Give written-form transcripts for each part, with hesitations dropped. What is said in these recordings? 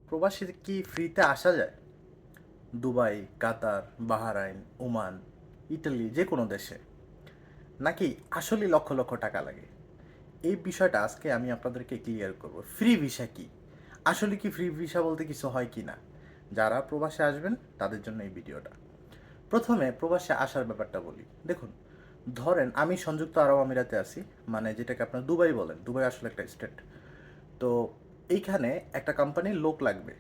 প্রবাসী কি ফ্রিতে আসা যায়? দুবাই, কাতার, বাহরাইন, ওমান, ইটালি যে কোনো দেশে, নাকি আসলেই লক্ষ লক্ষ টাকা লাগে? এই বিষয়টা আজকে আমি আপনাদেরকে ক্লিয়ার করব। ফ্রি ভিসা কি? আসলে কি ফ্রি ভিসা বলতে কিছু হয় কি না? যারা প্রবাসে আসবেন তাদের জন্য এই ভিডিওটা। প্রথমে প্রবাসে আসার ব্যাপারটা বলি। দেখুন, ধরেন আমি সংযুক্ত আরব আমিরাতে আছি, মানে যেটাকে আপনার দুবাই বলেন। দুবাই আসলে একটা স্টেট। তো এইখানে একটা কোম্পানির লোক লাগবে।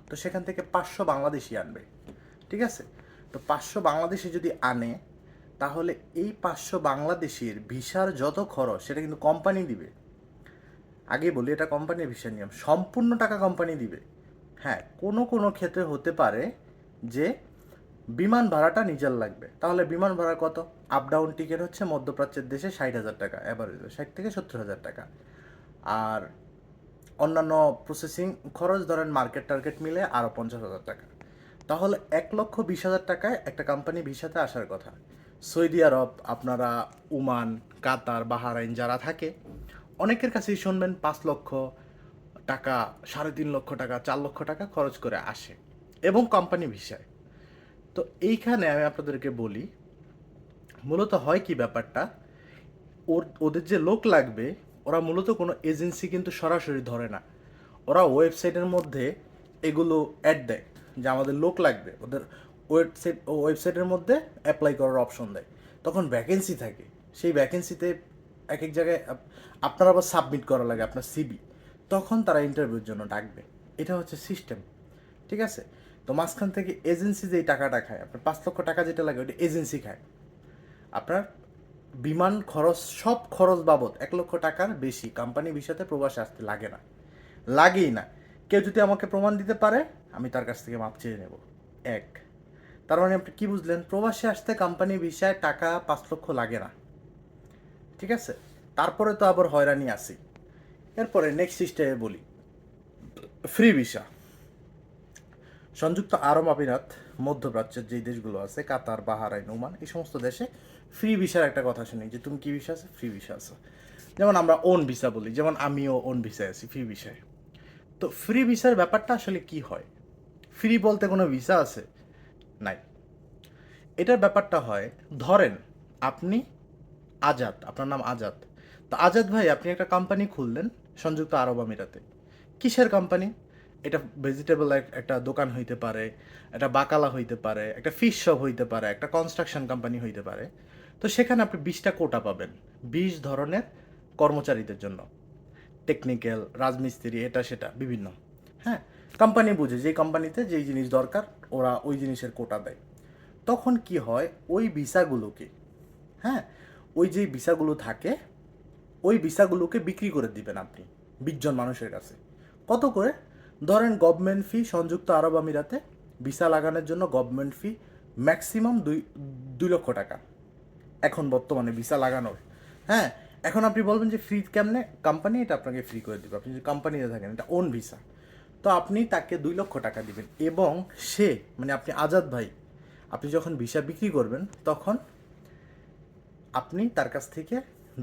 তো সেখান থেকে 500 বাংলাদেশি আনবে। ঠিক আছে? তো 500 বাংলাদেশি যদি আনে, তাহলে এই 500 বাংলাদেশির ভিসার যত খরচ সেটা কিন্তু কোম্পানি দিবে। আগে বলি, এটা কোম্পানির ভিসার নিয়ম, সম্পূর্ণ টাকা কোম্পানি দিবে। হ্যাঁ, কোনো কোনো ক্ষেত্রে হতে পারে যে বিমান ভাড়াটা নিজের লাগবে। তাহলে বিমান ভাড়া কত? আপ ডাউন টিকিট হচ্ছে মধ্যপ্রাচ্যের দেশে 60,000 টাকা, অ্যাভারেজ 60 থেকে 70,000 টাকা। আর অন্যান্য প্রসেসিং খরচ ধরেন মার্কেট টার্গেট মিলে আরও 50,000 টাকা। তাহলে 1,20,000 টাকায় একটা কোম্পানি ভিসাতে আসার কথা। সৌদি আরব, আপনারা ওমান, কাতার, বাহারাইন যারা থাকে, অনেকের কাছেই শুনবেন 5 লক্ষ টাকা, 3.5 লক্ষ টাকা, 4 লক্ষ টাকা খরচ করে আসে, এবং কোম্পানি ভিসায়। তো এইখানে আমি আপনাদেরকে বলি, মূলত হয় কি ব্যাপারটা, ওদের যে লোক লাগবে, ওরা মূলত কোনো এজেন্সি কিন্তু সরাসরি ধরে না। ওরা ওয়েবসাইটের মধ্যে এগুলো অ্যাড দেয় যে আমাদের লোক লাগবে। ওদের ওয়েবসাইটের মধ্যে অ্যাপ্লাই করার অপশন দেয়। তখন ভ্যাকেন্সি থাকে। সেই ভ্যাকেন্সিতে এক এক জায়গায় আপনার আবার সাবমিট করা লাগে আপনার সিবি। তখন তারা ইন্টারভিউর জন্য ডাকবে। এটা হচ্ছে সিস্টেম। ঠিক আছে? তো মাঝখান থেকে এজেন্সি যেই টাকাটা খায়, আপনার 5 লক্ষ টাকা যেটা লাগে ওটা এজেন্সি খায়। আপনার বিমান খরচ, সব খরচ বাবদ 1 লক্ষ টাকার বেশি কোম্পানি ভিসাতে প্রবাসে আসতে লাগে না। লাগেই না। কেউ যদি আমাকে প্রমাণ দিতে পারে, আমি তার কাছ থেকে মাপ চেয়ে নেব। এক, তার মানে আপনি কি বুঝলেন? প্রবাসে আসতে কোম্পানি ভিসায় টাকা 5 লক্ষ লাগে না। ঠিক আছে? তারপরে তো আবার হয়রানি আছে। এরপরে নেক্সট সিস্টেমে বলি, ফ্রি ভিসা। সংযুক্ত আরব আমিরাত, মধ্যপ্রাচ্যের যেই দেশগুলো আছে, কাতার, বাহারাইন, ওমান, এই সমস্ত দেশে ফ্রি ভিসার একটা কথা শুনি যে তুমি কি ভিসা আছে? ফ্রি ভিসা আছে। যেমন আমরা ওন ভিসা বলি, যেমন আমিও ওন ভিসায় আছি, ফ্রি ভিসায়। তো ফ্রি ভিসার ব্যাপারটা আসলে কি হয়? ফ্রি বলতে কোনো ভিসা আছে? নাই। এটার ব্যাপারটা হয়, ধরেন আপনি আজাদ, আপনার নাম আজাদ। তো আজাদ ভাই, আপনি একটা কোম্পানি খুললেন সংযুক্ত আরব আমিরাতে। কিসের কোম্পানি? এটা ভেজিটেবল একটা দোকান হইতে পারে, একটা বাকালা হইতে পারে, একটা ফিশ শপ হইতে পারে, একটা কনস্ট্রাকশন কোম্পানি হইতে পারে। তো সেখানে আপনি 20টা কোটা পাবেন, 20 ধরনের কর্মচারীদের জন্য। টেকনিক্যাল, রাজমিস্ত্রি, এটা সেটা বিভিন্ন। হ্যাঁ, কোম্পানি বুঝে যে কোম্পানিতে যেই জিনিস দরকার ওরা ওই জিনিসের কোটা দেয়। তখন কি হয়, ওই ভিসাগুলোকে, হ্যাঁ, ওই যে ভিসাগুলো থাকে, ওই ভিসাগুলোকে বিক্রি করে দিবেন আপনি 20 জন মানুষের কাছে। কত করে? ধরেন গভর্নমেন্ট ফি সংযুক্ত আরব আমিরাতে ভিসা লাগানোর জন্য গভর্নমেন্ট ফি ম্যাক্সিমাম 2 লক্ষ টাকা এখন বর্তমানে ভিসা লাগানোর। হ্যাঁ, এখন আপনি বলবেন যে ফ্রি কেমনে? কোম্পানি এটা আপনাকে ফ্রি করে দেবে। আপনি যদি কোম্পানিতে থাকেন, এটা ওন ভিসা। তো আপনি তাকে 2 লক্ষ টাকা দিবেন, এবং সে, মানে আপনি আজাদ ভাই, আপনি যখন ভিসা বিক্রি করবেন তখন আপনি তার কাছ থেকে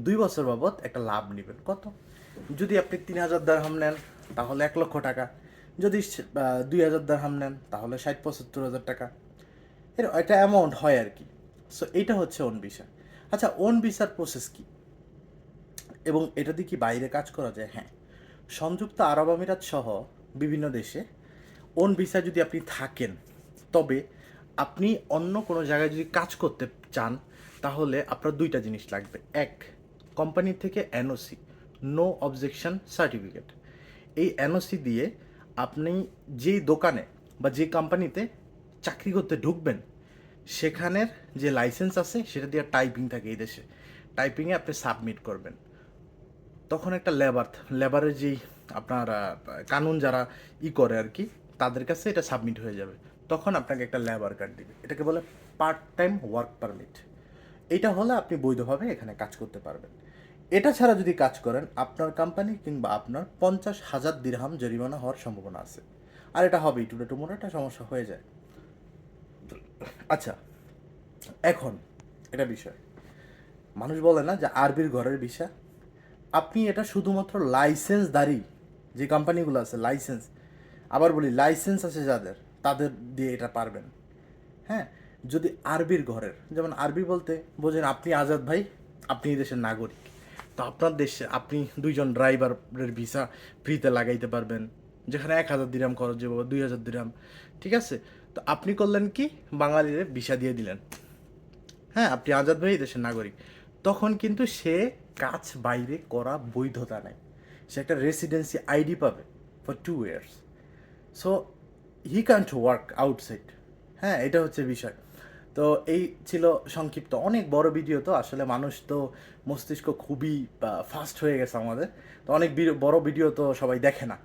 2 বছর বাবদ একটা লাভ নেবেন। কত? যদি আপনি 3,000 দিরহাম নেন তাহলে 1 লক্ষ টাকা। যদি 2,000 দিরহাম নেন তাহলে 60-75 হাজার টাকা। এর একটা অ্যামাউন্ট হয় আর কি। সো এইটা হচ্ছে ওন ভিসা। আচ্ছা, ওন ভিসার প্রসেস কি, এবং এটা দিয়ে কি বাইরে কাজ করা যায়? হ্যাঁ, সংযুক্ত আরব আমিরাত সহ বিভিন্ন দেশে ওন ভিসা যদি আপনি থাকেন, তবে আপনি অন্য কোনো জায়গায় যদি কাজ করতে চান, তাহলে আপনার 2টা জিনিস লাগবে। এক, কোম্পানি থেকে এনওসি, নো অবজেকশন সার্টিফিকেট। এই এনওসি দিয়ে আপনি যেই দোকানে বা যে কোম্পানিতে চাকরি করতে ঢুকবেন, সেখানের যে লাইসেন্স আছে সেটা দিয়ে টাইপিং থাকে এই দেশে, টাইপিংয়ে আপনি সাবমিট করবেন। তখন একটা লেবারের যেই আপনার কানুন যারা করে আর কি, তাদের কাছে এটা সাবমিট হয়ে যাবে। তখন আপনাকে একটা লেবার কার্ড দিবে, এটাকে বলে পার্ট টাইম ওয়ার্ক পারমিট। এটা হলে আপনি বৈধভাবে এখানে কাজ করতে পারবেন। এটা ছাড়া যদি কাজ করেন, আপনার কোম্পানি কিংবা আপনার 50,000 দিরহাম জরিমানা হওয়ার সম্ভাবনা আছে। আর এটা হবেই, টুডে টুমোরো একটা সমস্যা হয়ে যায়। আচ্ছা, এখন এটা বিষয়, মানুষ বলে না যে আরবির ঘরের বিষয়। আপনি এটা শুধুমাত্র লাইসেন্সধারী যে কোম্পানিগুলো আছে, লাইসেন্স, আবার বলি লাইসেন্স আছে যাদের, তাদের দিয়ে এটা পারবেন। হ্যাঁ, যদি আরবির ঘরের, যেমন আরবি বলতে বোঝেন আপনি আজাদ ভাই, আপনি এই দেশের নাগরিক, তো আপনার দেশে আপনি 2জন ড্রাইভারের ভিসা ফ্রিতে লাগাইতে পারবেন, যেখানে 1,000 দিরহাম খরচ যাবো, 2,000 দিরহাম, ঠিক আছে। তো আপনি করলেন কি, বাঙালিরে ভিসা দিয়ে দিলেন, হ্যাঁ আপনি আজাদ ভাই এই দেশের নাগরিক, তখন কিন্তু সে কাজ বাইরে করা বৈধতা নেয়, সে একটা রেসিডেন্সি আইডি পাবে for 2 years. So he can't work outside. হ্যাঁ, এটা হচ্ছে বিষয়। তো এই ছিল সংক্ষিপ্ত, অনেক বড় ভিডিও, তো আসলে মানুষ তো মস্তিষ্ক খুবই ফাস্ট হয়ে গেছে আমাদের, তো অনেক বড় ভিডিও তো সবাই দেখে না।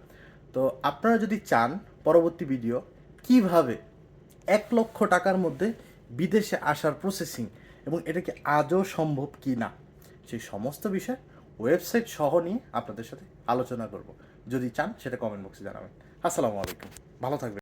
তো আপনারা যদি চান পরবর্তী ভিডিও কিভাবে 1 লক্ষ টাকার মধ্যে বিদেশে আসার প্রসেসিং এবং এটা কি আজও সম্ভব কি না, সেই সমস্ত বিষয় ওয়েবসাইট সহ নিয়ে আপনাদের সাথে আলোচনা করব। যদি চান সেটা কমেন্ট বক্সে জানাবেন। আসসালামু আলাইকুম, ভালো থাকবেন।